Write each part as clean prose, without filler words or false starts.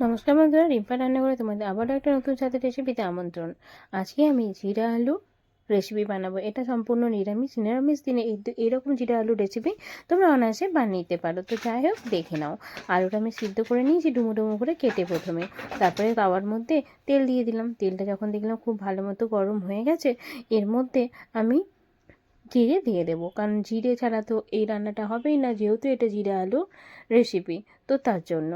নমস্কার বন্ধুরা, রিম্পা রান্নাঘরে তোমাদের আবারও একটা নতুন স্বাদের রেসিপিতে আমন্ত্রণ। আজকে আমি জিরা আলু রেসিপি বানাবো। এটা সম্পূর্ণ নিরামিষ দিনে এইরকম জিরা আলু রেসিপি তোমরা অনায়াসে বানিয়ে পারো। তো যাই হোক, দেখে নাও। আলুটা আমি সিদ্ধ করে নিয়েছি ডুমো ডুমো করে কেটে প্রথমে। তারপরে তাওয়ার মধ্যে তেল দিয়ে দিলাম। তেলটা যখন দেখলাম খুব ভালো মতো গরম হয়ে গেছে, এর মধ্যে আমি জিরে দিয়ে দেবো, কারণ জিরে ছাড়া তো এই রান্নাটা হবেই না, যেহেতু এটা জিরা আলু রেসিপি। তো তার জন্য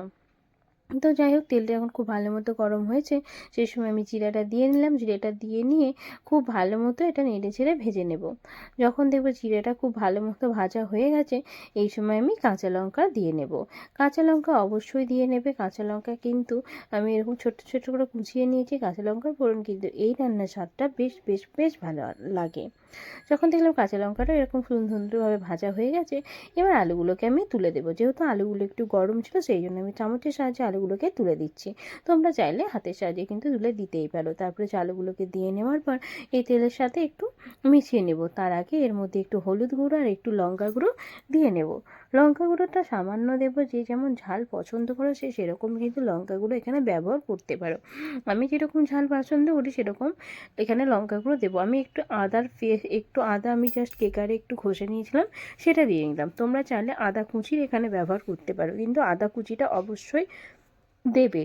তো যাই হোক, তেলটা এখন খুব ভালো মতো গরম হয়েছে, সেই সময় আমি জিরাটা দিয়ে নিলাম। জিরেটা দিয়ে নিয়ে খুব ভালো মতো এটা নেড়ে ছেড়ে ভেজে নেব। যখন দেখবো জিরাটা খুব ভালো মতো ভাজা হয়ে গেছে, এই সময় আমি কাঁচা লঙ্কা দিয়ে নেব। কাঁচা লঙ্কা অবশ্যই দিয়ে নেবে। কাঁচা লঙ্কা কিন্তু আমি এরকম ছোট্ট ছোট্ট করে কুচিয়ে নিয়েছি। কাঁচা লঙ্কার ফোড়ন কিন্তু এই রান্নার স্বাদটা বেশ বেশ বেশ ভালো লাগে। যখন দেখলাম কাঁচা লঙ্কাটা এরকম সুন্দরভাবে ভাজা হয়ে গেছে, এবার আলুগুলোকে আমি তুলে দেবো। যেহেতু আলুগুলো একটু গরম ছিল, সেই জন্য আমি চামচের সাহায্যে আলুগুলোকে তুলে দিচ্ছি। তোমরা চাইলে হাতের সাহায্যে কিন্তু তুলে দিতেই পারো। তারপরে আলুগুলোকে দিয়ে নেওয়ার পর এই তেলের সাথে একটু মিশিয়ে নেব। তার আগে এর মধ্যে একটু হলুদ গুঁড়ো আর একটু লঙ্কা গুঁড়ো দিয়ে নেব। লঙ্কা গুঁড়োটা সামান্য দেবো, যে যেমন ঝাল পছন্দ করো সে সেরকম কিন্তু লঙ্কা গুঁড়ো এখানে ব্যবহার করতে পারো। আমি যেরকম ঝাল পছন্দ করি সেরকম এখানে লঙ্কা গুঁড়ো দেবো। আমি একটু আদা আমি জাস্ট কেকারে একটু ঘষে নিয়েছিলাম, সেটা দিয়ে নিলাম। তোমরা চাইলে আদা কুচির এখানে ব্যবহার করতে পারো, কিন্তু আদা কুচিটা অবশ্যই দেবে,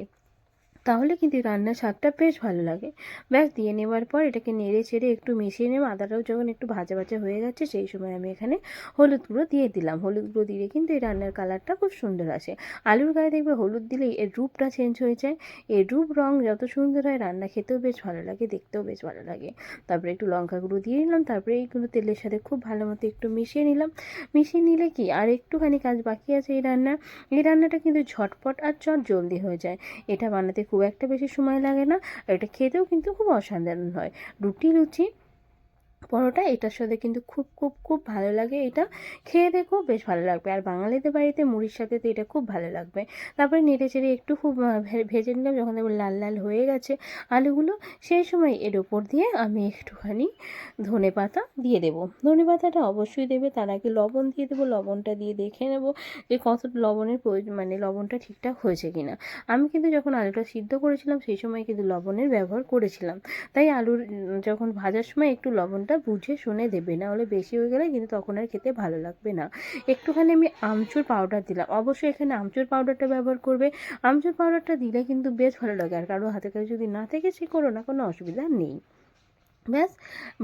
তাহলে কিন্তু রান্নার স্বাদটা বেশ ভালো লাগে। ব্যাস দিয়ে নেওয়ার পর এটাকে নেড়ে চেড়ে একটু মিশিয়ে নেব। আদাটাও যখন একটু ভাজা ভাজা হয়ে গেছে, সেই সময় আমি এখানে হলুদ গুঁড়ো দিয়ে দিলাম। হলুদ গুঁড়ো দিলে কিন্তু এই রান্নার কালারটা খুব সুন্দর আসে। আলুর গায়ে দেখবে হলুদ দিলেই এর রূপটা চেঞ্জ হয়ে যায়। এর রং যত সুন্দর হয়, রান্না খেতেও বেশ ভালো লাগে, দেখতেও বেশ ভালো লাগে। তারপরে একটু লঙ্কা গুঁড়ো দিয়ে নিলাম। তারপরে এইগুলো তেলের সাথে খুব ভালো মতো একটু মিশিয়ে নিলাম। মিশিয়ে নিলে কি আর একটুখানি কাজ বাকি আছে এই রান্নাটা কিন্তু ঝটপট আর জলদি হয়ে যায়। এটা বানাতে খুব একটা বেশি সময় লাগে না, আর এটা খেতেও কিন্তু খুব অসাধারণ হয়। লুচি পরোটা এটার সাথে কিন্তু খুব খুব খুব ভালো লাগে। এটা খেয়ে দেখো, বেশ ভালো লাগবে। আর বাঙালিদের বাড়িতে মুড়ির সাথে তো এটা খুব ভালো লাগবে। তারপরে নেড়ে চেড়ে একটু খুব ভেজে নিলাম। যখন দেখবো লাল লাল হয়ে গেছে আলুগুলো, সেই সময় এর ওপর দিয়ে আমি একটুখানি ধনে পাতা দিয়ে দেবো। ধনে পাতাটা অবশ্যই দেবে। তার আগে লবণ দিয়ে দেবো। লবণটা দিয়ে দেখে নেব যে কত লবণের প্রয়োজন, মানে লবণটা ঠিকঠাক হয়েছে কিনা। আমি কিন্তু যখন আলুটা সিদ্ধ করেছিলাম সেই সময় কিন্তু লবণের ব্যবহার করেছিলাম। তাই আলুর যখন ভাজার সময় একটু লবণটা বুঝে শুনে দেবে, না হলে বেশি হয়ে গেলে কিন্তু তখন আর খেতে ভালো লাগবে না। একটুখানি আমি আমচুর পাউডার দিলাম। অবশ্যই এখানে আমচুর পাউডারটা ব্যবহার করবে। আমচুর পাউডারটা দিলে কিন্তু বেশ ভালো লাগে। আর কারো হাতে কাছে যদি না থেকে সে করো না, কোনো অসুবিধা নেই। ব্যাস,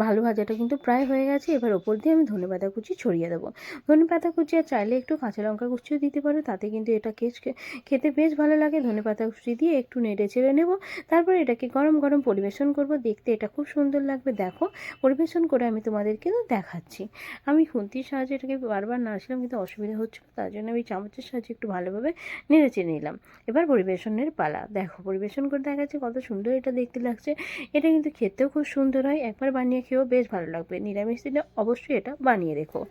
ভালো ভাজাটা কিন্তু প্রায় হয়ে গেছে। এবার ওপর দিয়ে আমি ধনেপাতা কুচি ছড়িয়ে দেবো। ধনেপাতা কুচি আর চাইলে একটু কাঁচা লঙ্কা কুচিও দিতে পারো, তাতে কিন্তু এটা খেতে বেশ ভালো লাগে। ধনেপাতা কুচি দিয়ে একটু নেড়ে চেড়ে নেব। তারপরে এটাকে গরম গরম পরিবেশন করব। দেখতে এটা খুব সুন্দর লাগবে। দেখো, পরিবেশন করে আমি তোমাদের কিন্তু দেখাচ্ছি। আমি খুন্তির সাহায্যে এটাকে বারবার নাড়ছিলাম, কিন্তু অসুবিধা হচ্ছিলো, তার জন্য আমি চামচের সাহায্যে একটু ভালোভাবে নেড়ে চেড়ে নিলাম। এবার পরিবেশনের পালা। দেখো, পরিবেশন করে দেখাচ্ছি কত সুন্দর এটা দেখতে লাগছে। এটা কিন্তু খেতেও খুব সুন্দর হয়। একবার বানিয়ে খেয়েও বেশ ভালো লাগবে। নিরামিষ দিলে অবশ্যই এটা বানিয়ে রেখো।